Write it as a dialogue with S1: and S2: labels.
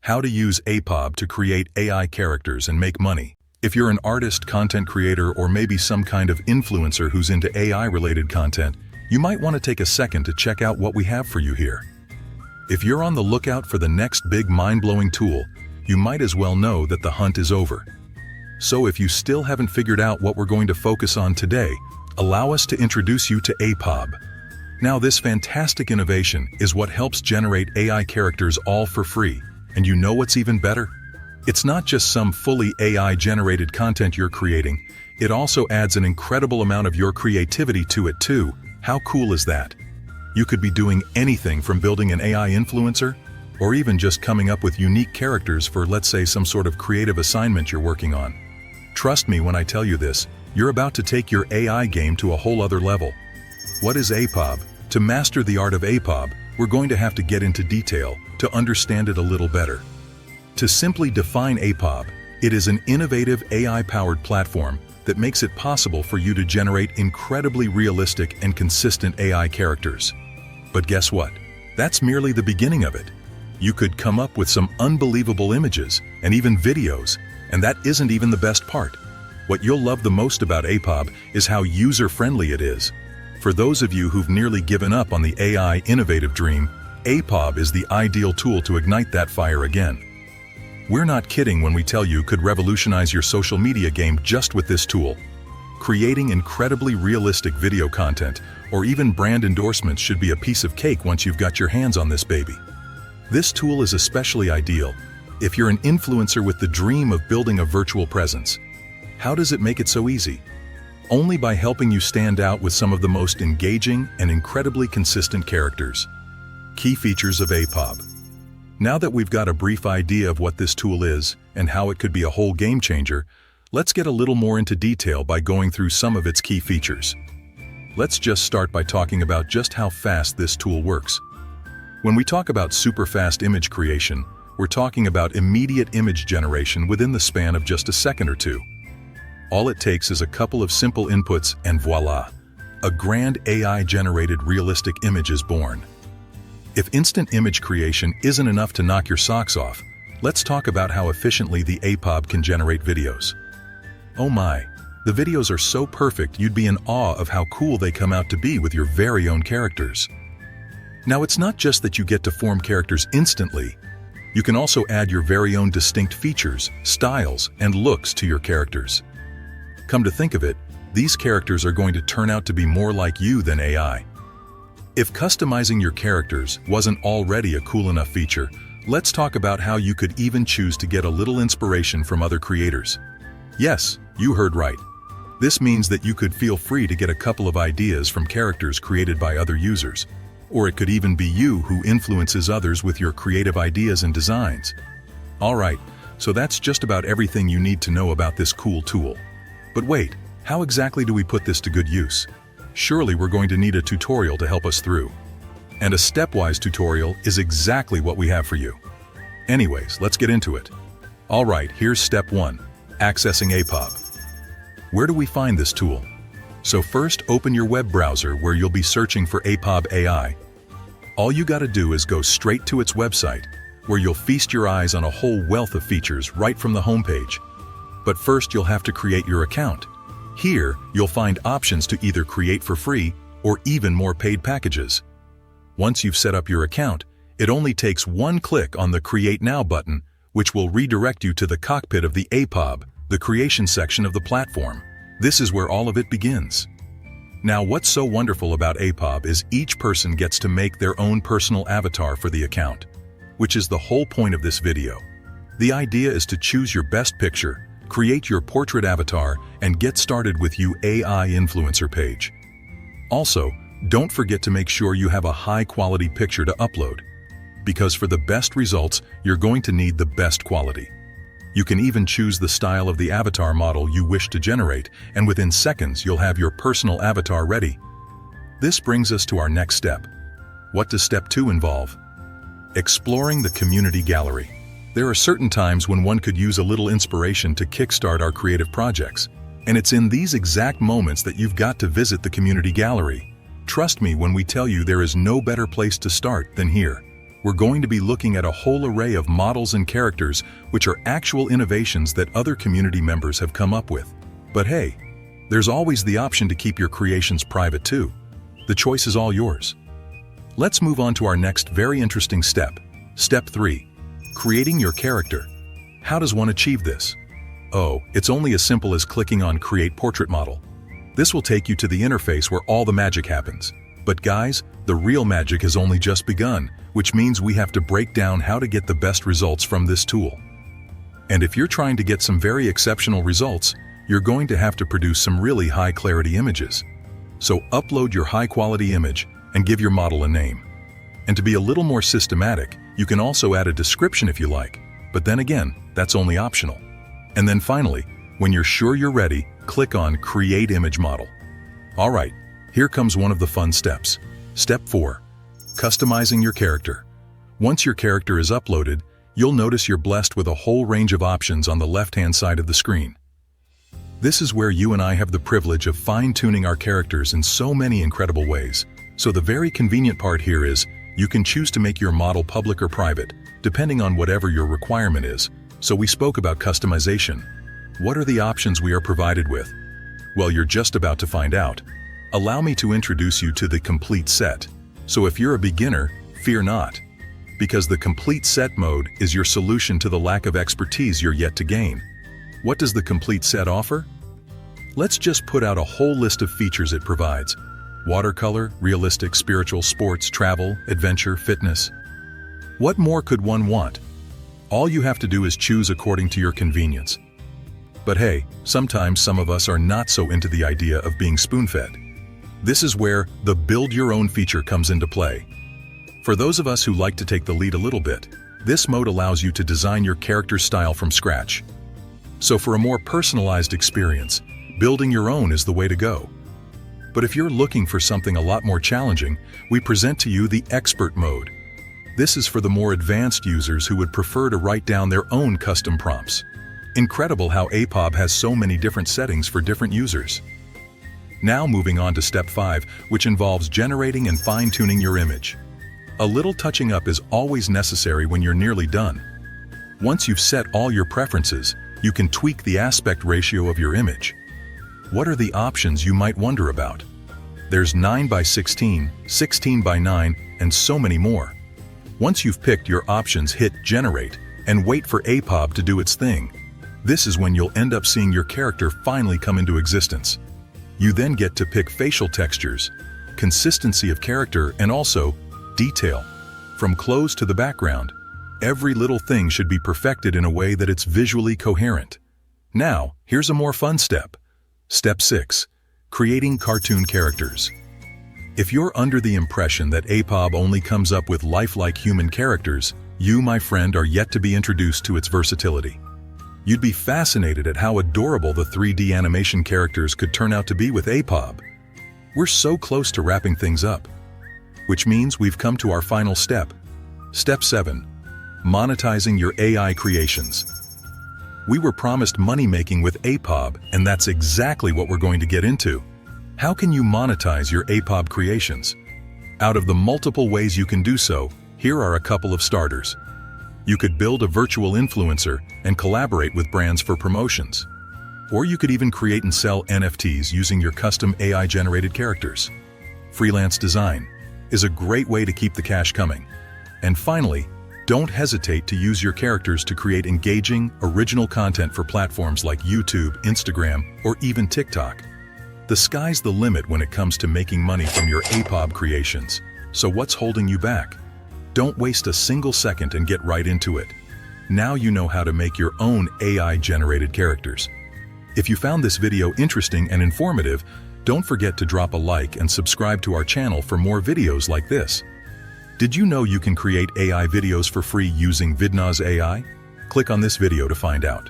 S1: How to use APOB to create AI characters and make money. If you're an artist, content creator, or maybe some kind of influencer who's into AI-related content, you might want to take a second to check out what we have for you here. If you're on the lookout for the next big mind-blowing tool, you might as well know that the hunt is over. So if you still haven't figured out what we're going to focus on today, allow us to introduce you to APOB. Now, this fantastic innovation is what helps generate AI characters all for free. And you know what's even better? It's not just some fully AI-generated content you're creating, it also adds an incredible amount of your creativity to it too. How cool is that? You could be doing anything from building an AI influencer, or even just coming up with unique characters for, let's say, some sort of creative assignment you're working on. Trust me when I tell you this, you're about to take your AI game to a whole other level. What is APOB? To master the art of APOB, we're going to have to get into detail to understand it a little better. To simply define APOB, it is an innovative AI-powered platform that makes it possible for you to generate incredibly realistic and consistent AI characters. But guess what? That's merely the beginning of it. You could come up with some unbelievable images and even videos, and that isn't even the best part. What you'll love the most about APOB is how user-friendly it is. For those of you who've nearly given up on the AI innovative dream, APOB is the ideal tool to ignite that fire again. We're not kidding when we tell you it could revolutionize your social media game just with this tool. Creating incredibly realistic video content or even brand endorsements should be a piece of cake once you've got your hands on this baby. This tool is especially ideal if you're an influencer with the dream of building a virtual presence. How does it make it so easy? Only by helping you stand out with some of the most engaging and incredibly consistent characters. Key features of APOB. Now that we've got a brief idea of what this tool is and how it could be a whole game changer, let's get a little more into detail by going through some of its key features. Let's just start by talking about just how fast this tool works. When we talk about super fast image creation, we're talking about immediate image generation within the span of just a second or two. All it takes is a couple of simple inputs and voila, a grand AI-generated realistic image is born. If instant image creation isn't enough to knock your socks off, let's talk about how efficiently the APOB can generate videos. Oh my, the videos are so perfect you'd be in awe of how cool they come out to be with your very own characters. Now, it's not just that you get to form characters instantly. You can also add your very own distinct features, styles, and looks to your characters. Come to think of it, these characters are going to turn out to be more like you than AI. If customizing your characters wasn't already a cool enough feature, let's talk about how you could even choose to get a little inspiration from other creators. Yes, you heard right. This means that you could feel free to get a couple of ideas from characters created by other users. Or it could even be you who influences others with your creative ideas and designs. Alright, so that's just about everything you need to know about this cool tool. But wait, how exactly do we put this to good use? Surely we're going to need a tutorial to help us through. And a stepwise tutorial is exactly what we have for you. Anyways, let's get into it. Alright, here's step 1, accessing APOB. Where do we find this tool? So first, open your web browser where you'll be searching for APOB AI. All you gotta do is go straight to its website, where you'll feast your eyes on a whole wealth of features right from the homepage. But first, you'll have to create your account. Here, you'll find options to either create for free or even more paid packages. Once you've set up your account, it only takes one click on the Create Now button, which will redirect you to the cockpit of the APOB, the creation section of the platform. This is where all of it begins. Now, what's so wonderful about APOB is each person gets to make their own personal avatar for the account, which is the whole point of this video. The idea is to choose your best picture, create your portrait avatar, and get started with your AI influencer page. Also, don't forget to make sure you have a high-quality picture to upload, because for the best results, you're going to need the best quality. You can even choose the style of the avatar model you wish to generate, and within seconds you'll have your personal avatar ready. This brings us to our next step. What does step 2 involve? Exploring the community gallery. There are certain times when one could use a little inspiration to kickstart our creative projects, and it's in these exact moments that you've got to visit the community gallery. Trust me when we tell you there is no better place to start than here. we're going to be looking at a whole array of models and characters which are actual innovations that other community members have come up with. But hey, there's always the option to keep your creations private too. The choice is all yours. Let's move on to our next very interesting step. Step 3. Creating your character. How does one achieve this? Oh, it's only as simple as clicking on Create Portrait Model. This will take you to the interface where all the magic happens. But guys, the real magic has only just begun, which means we have to break down how to get the best results from this tool. And if you're trying to get some very exceptional results, you're going to have to produce some really high-clarity images. So upload your high-quality image and give your model a name. And to be a little more systematic, you can also add a description if you like, but then again, that's only optional. And then finally, when you're sure you're ready, click on Create Image Model. All right, here comes one of the fun steps. Step 4. Customizing your character. Once your character is uploaded, you'll notice you're blessed with a whole range of options on the left-hand side of the screen. This is where you and I have the privilege of fine-tuning our characters in so many incredible ways. So the very convenient part here is, you can choose to make your model public or private, depending on whatever your requirement is. So we spoke about customization. What are the options we are provided with? Well, you're just about to find out. Allow me to introduce you to the complete set. So if you're a beginner, fear not, because the complete set mode is your solution to the lack of expertise you're yet to gain. What does the complete set offer? Let's just put out a whole list of features it provides. Watercolor, realistic, spiritual, sports, travel, adventure, fitness. What more could one want? All you have to do is choose according to your convenience. But hey, sometimes some of us are not so into the idea of being spoon-fed. This is where the Build Your Own feature comes into play. For those of us who like to take the lead a little bit, this mode allows you to design your character style from scratch. So for a more personalized experience, building your own is the way to go. But if you're looking for something a lot more challenging, we present to you the Expert mode. This is for the more advanced users who would prefer to write down their own custom prompts. Incredible how APOB has so many different settings for different users. Now moving on to Step 5, which involves generating and fine-tuning your image. A little touching up is always necessary when you're nearly done. Once you've set all your preferences, you can tweak the aspect ratio of your image. What are the options you might wonder about? There's 9:16, 16:9, and so many more. Once you've picked your options, hit Generate and wait for APOB to do its thing. This is when you'll end up seeing your character finally come into existence. You then get to pick facial textures, consistency of character, and also detail. From clothes to the background, every little thing should be perfected in a way that it's visually coherent. Now, here's a more fun step. Step 6. Creating cartoon characters. If you're under the impression that APOB only comes up with lifelike human characters, you, my friend, are yet to be introduced to its versatility. You'd be fascinated at how adorable the 3D animation characters could turn out to be with APOB. We're so close to wrapping things up, which means we've come to our final step. Step 7. Monetizing your AI creations. We were promised money-making with APOB, and that's exactly what we're going to get into. How can you monetize your APOB creations? Out of the multiple ways you can do so, here are a couple of starters. You could build a virtual influencer and collaborate with brands for promotions. Or you could even create and sell NFTs using your custom AI-generated characters. Freelance design is a great way to keep the cash coming. And finally, don't hesitate to use your characters to create engaging, original content for platforms like YouTube, Instagram, or even TikTok. The sky's the limit when it comes to making money from your APOB creations. So what's holding you back? Don't waste a single second and get right into it. Now you know how to make your own AI-generated characters. If you found this video interesting and informative, don't forget to drop a like and subscribe to our channel for more videos like this. Did you know you can create AI videos for free using Vidnoz AI? Click on this video to find out.